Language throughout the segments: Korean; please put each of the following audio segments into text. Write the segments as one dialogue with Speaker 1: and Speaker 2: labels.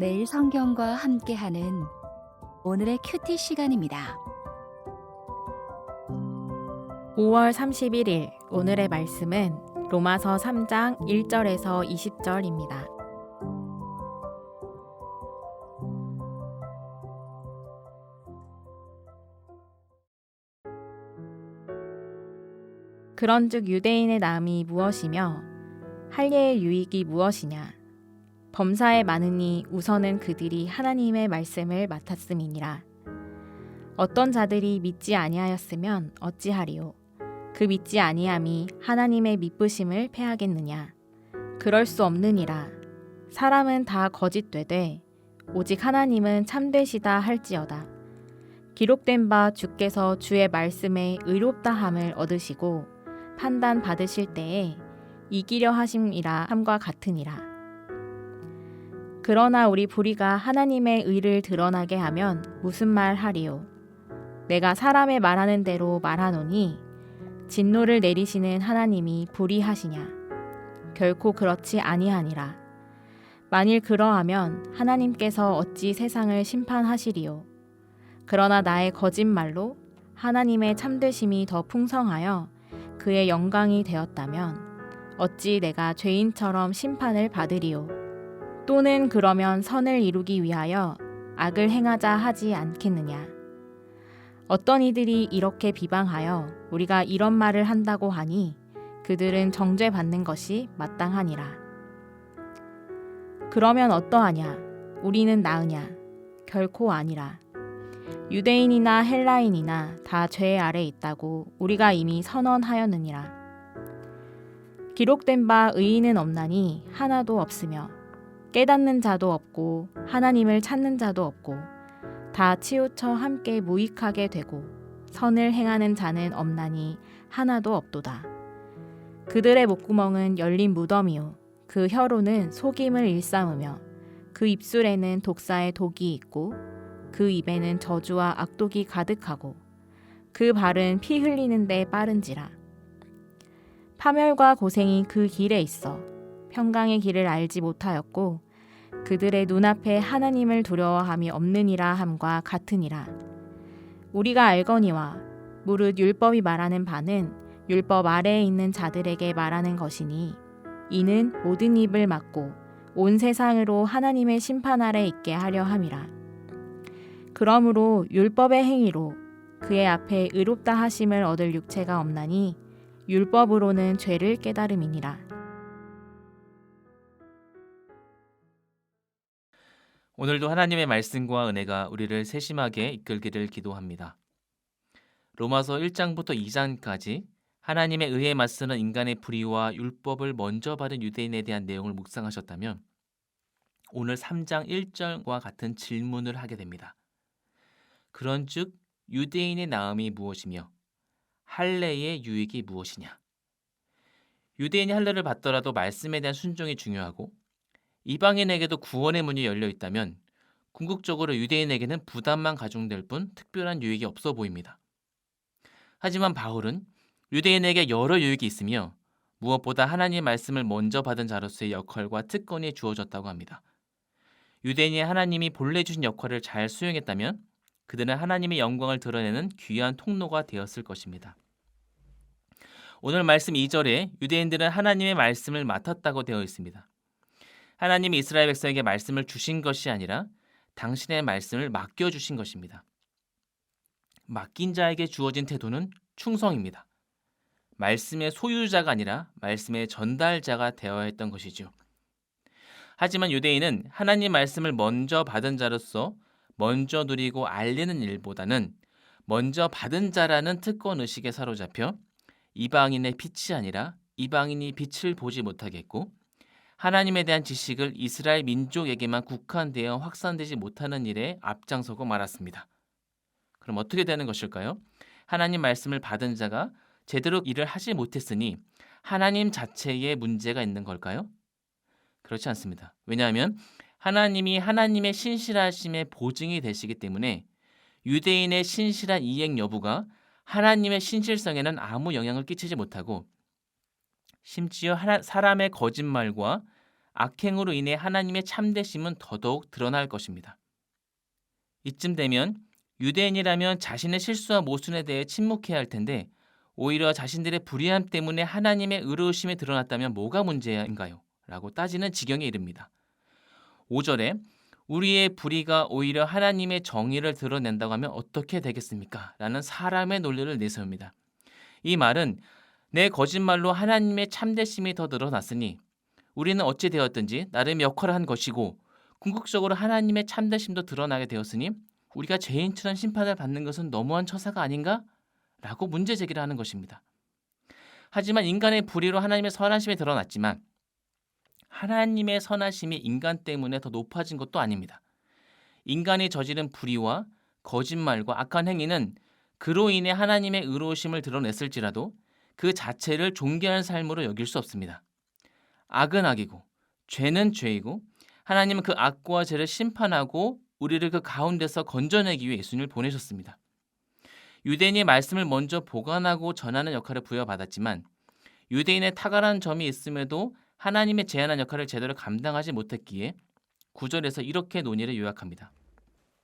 Speaker 1: 매일 성경과 함께하는 오늘의 큐티 시간입니다.
Speaker 2: 5월 31일 오늘의 말씀은 로마서 3장 1절에서 20절입니다. 그런즉 유대인의 나음이 무엇이며 할례의 유익이 무엇이냐? 범사에 많으니 우선은 그들이 하나님의 말씀을 맡았음이니라. 어떤 자들이 믿지 아니하였으면 어찌하리요? 그 믿지 아니함이 하나님의 미쁘심을 패하겠느냐? 그럴 수 없느니라. 사람은 다 거짓되되 오직 하나님은 참되시다 할지어다. 기록된 바 주께서 주의 말씀에 의롭다함을 얻으시고 판단 받으실 때에 이기려 하심이라 함과 같으니라. 그러나 우리 불의가 하나님의 의를 드러나게 하면 무슨 말 하리요? 내가 사람의 말하는 대로 말하노니 진노를 내리시는 하나님이 불의하시냐? 결코 그렇지 아니하니라. 만일 그러하면 하나님께서 어찌 세상을 심판하시리요? 그러나 나의 거짓말로 하나님의 참되심이 더 풍성하여 그의 영광이 되었다면 어찌 내가 죄인처럼 심판을 받으리요? 또는 그러면 선을 이루기 위하여 악을 행하자 하지 않겠느냐? 어떤 이들이 이렇게 비방하여 우리가 이런 말을 한다고 하니 그들은 정죄받는 것이 마땅하니라. 그러면 어떠하냐? 우리는 나으냐? 결코 아니라. 유대인이나 헬라인이나 다 죄 아래 있다고 우리가 이미 선언하였느니라. 기록된 바 의인은 없나니 하나도 없으며 깨닫는 자도 없고 하나님을 찾는 자도 없고 다 치우쳐 함께 무익하게 되고 선을 행하는 자는 없나니 하나도 없도다. 그들의 목구멍은 열린 무덤이요 그 혀로는 속임을 일삼으며 그 입술에는 독사의 독이 있고 그 입에는 저주와 악독이 가득하고 그 발은 피 흘리는 데 빠른지라. 파멸과 고생이 그 길에 있어 평강의 길을 알지 못하였고 그들의 눈앞에 하나님을 두려워함이 없느니라 함과 같으니라. 우리가 알거니와 무릇 율법이 말하는 바는 율법 아래에 있는 자들에게 말하는 것이니 이는 모든 입을 막고 온 세상으로 하나님의 심판 아래 있게 하려 함이라. 그러므로 율법의 행위로 그의 앞에 의롭다 하심을 얻을 육체가 없나니 율법으로는 죄를 깨달음이니라.
Speaker 3: 오늘도 하나님의 말씀과 은혜가 우리를 세심하게 이끌기를 기도합니다. 로마서 1장부터 2장까지 하나님의 의에 맞서는 인간의 불의와 율법을 먼저 받은 유대인에 대한 내용을 묵상하셨다면 오늘 3장 1절과 같은 질문을 하게 됩니다. 그런즉 유대인의 나음이 무엇이며 할례의 유익이 무엇이냐? 유대인이 할례를 받더라도 말씀에 대한 순종이 중요하고 이방인에게도 구원의 문이 열려 있다면 궁극적으로 유대인에게는 부담만 가중될 뿐 특별한 유익이 없어 보입니다. 하지만 바울은 유대인에게 여러 유익이 있으며 무엇보다 하나님의 말씀을 먼저 받은 자로서의 역할과 특권이 주어졌다고 합니다. 유대인이 하나님이 본래 주신 역할을 잘 수행했다면 그들은 하나님의 영광을 드러내는 귀한 통로가 되었을 것입니다. 오늘 말씀 2절에 유대인들은 하나님의 말씀을 맡았다고 되어 있습니다. 하나님이 이스라엘 백성에게 말씀을 주신 것이 아니라 당신의 말씀을 맡겨주신 것입니다. 맡긴 자에게 주어진 태도는 충성입니다. 말씀의 소유자가 아니라 말씀의 전달자가 되어야 했던 것이죠. 하지만 유대인은 하나님 말씀을 먼저 받은 자로서 먼저 누리고 알리는 일보다는 먼저 받은 자라는 특권의식에 사로잡혀 이방인의 빛이 아니라 이방인이 빛을 보지 못하겠고 하나님에 대한 지식을 이스라엘 민족에게만 국한되어 확산되지 못하는 일에 앞장서고 말았습니다. 그럼 어떻게 되는 것일까요? 하나님 말씀을 받은 자가 제대로 일을 하지 못했으니 하나님 자체에 문제가 있는 걸까요? 그렇지 않습니다. 왜냐하면 하나님이 하나님의 신실하심의 보증이 되시기 때문에 유대인의 신실한 이행 여부가 하나님의 신실성에는 아무 영향을 끼치지 못하고 심지어 사람의 거짓말과 악행으로 인해 하나님의 참되심은 더더욱 드러날 것입니다. 이쯤 되면 유대인이라면 자신의 실수와 모순에 대해 침묵해야 할 텐데 오히려 자신들의 불의함 때문에 하나님의 의로우심이 드러났다면 뭐가 문제인가요? 라고 따지는 지경에 이릅니다. 5절에 우리의 불의가 오히려 하나님의 정의를 드러낸다고 하면 어떻게 되겠습니까? 라는 사람의 논리를 내세웁니다. 이 말은 내 거짓말로 하나님의 참되심이 더 늘어났으니 우리는 어찌 되었든지 나름의 역할을 한 것이고 궁극적으로 하나님의 참되심도 드러나게 되었으니 우리가 죄인처럼 심판을 받는 것은 너무한 처사가 아닌가? 라고 문제 제기를 하는 것입니다. 하지만 인간의 불의로 하나님의 선하심이 드러났지만 하나님의 선하심이 인간 때문에 더 높아진 것도 아닙니다. 인간이 저지른 불의와 거짓말과 악한 행위는 그로 인해 하나님의 의로우심을 드러냈을지라도 그 자체를 존귀한 삶으로 여길 수 없습니다. 악은 악이고 죄는 죄이고 하나님은 그 악과 죄를 심판하고 우리를 그 가운데서 건져내기 위해 예수님을 보내셨습니다. 유대인이 말씀을 먼저 보관하고 전하는 역할을 부여받았지만 유대인의 탁월한 점이 있음에도 하나님의 제안한 역할을 제대로 감당하지 못했기에 9절에서 이렇게 논의를 요약합니다.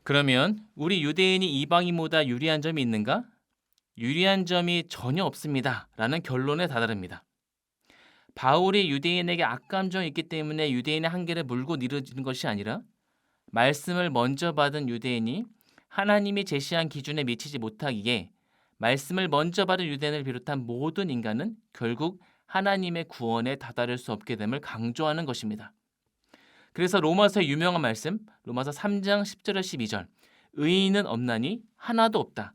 Speaker 3: 그러면 우리 유대인이 이방인보다 유리한 점이 있는가? 유리한 점이 전혀 없습니다. 라는 결론에 다다릅니다. 바울이 유대인에게 악감정이 있기 때문에 유대인의 한계를 물고 늘어지는 것이 아니라 말씀을 먼저 받은 유대인이 하나님이 제시한 기준에 미치지 못하기에 말씀을 먼저 받은 유대인을 비롯한 모든 인간은 결국 하나님의 구원에 다다를 수 없게 됨을 강조하는 것입니다. 그래서 로마서의 유명한 말씀 로마서 3장 10절에 12절 의인은 없나니 하나도 없다.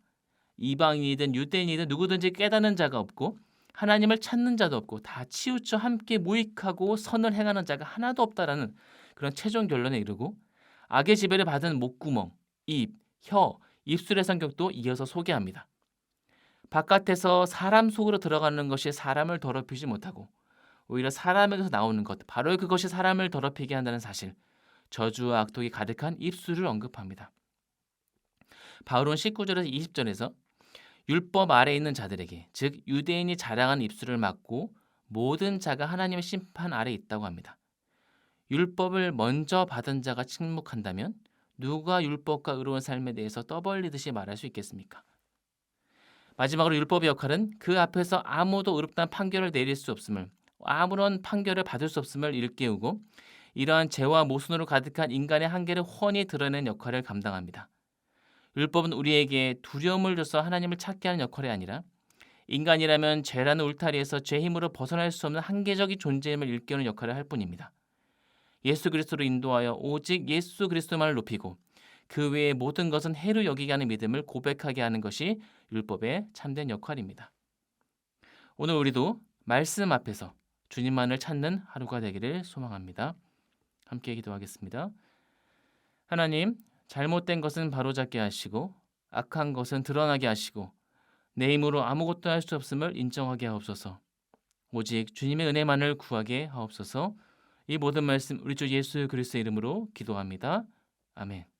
Speaker 3: 이방인이든 유대인이든 누구든지 깨닫는 자가 없고 하나님을 찾는 자도 없고 다 치우쳐 함께 무익하고 선을 행하는 자가 하나도 없다라는 그런 최종 결론에 이르고 악의 지배를 받은 목구멍, 입, 혀, 입술의 성격도 이어서 소개합니다. 바깥에서 사람 속으로 들어가는 것이 사람을 더럽히지 못하고 오히려 사람에게서 나오는 것, 바로 그것이 사람을 더럽히게 한다는 사실, 저주와 악독이 가득한 입술을 언급합니다. 바울은 19절에서 20절에서 율법 아래에 있는 자들에게, 즉 유대인이 자랑하는 입술을 막고 모든 자가 하나님의 심판 아래에 있다고 합니다. 율법을 먼저 받은 자가 침묵한다면 누가 율법과 의로운 삶에 대해서 떠벌리듯이 말할 수 있겠습니까? 마지막으로 율법의 역할은 그 앞에서 아무도 의롭다는 판결을 내릴 수 없음을, 아무런 판결을 받을 수 없음을 일깨우고 이러한 죄와 모순으로 가득한 인간의 한계를 훤히 드러내는 역할을 감당합니다. 율법은 우리에게 두려움을 줘서 하나님을 찾게 하는 역할이 아니라 인간이라면 죄라는 울타리에서 죄 힘으로 벗어날 수 없는 한계적인 존재임을 일깨우는 역할을 할 뿐입니다. 예수 그리스도로 인도하여 오직 예수 그리스도만을 높이고 그 외의 모든 것은 해로 여기게 하는 믿음을 고백하게 하는 것이 율법의 참된 역할입니다. 오늘 우리도 말씀 앞에서 주님만을 찾는 하루가 되기를 소망합니다. 함께 기도하겠습니다. 하나님, 잘못된 것은 바로잡게 하시고 악한 것은 드러나게 하시고 내 힘으로 아무것도 할 수 없음을 인정하게 하옵소서. 오직 주님의 은혜만을 구하게 하옵소서. 이 모든 말씀 우리 주 예수 그리스도의 이름으로 기도합니다. 아멘.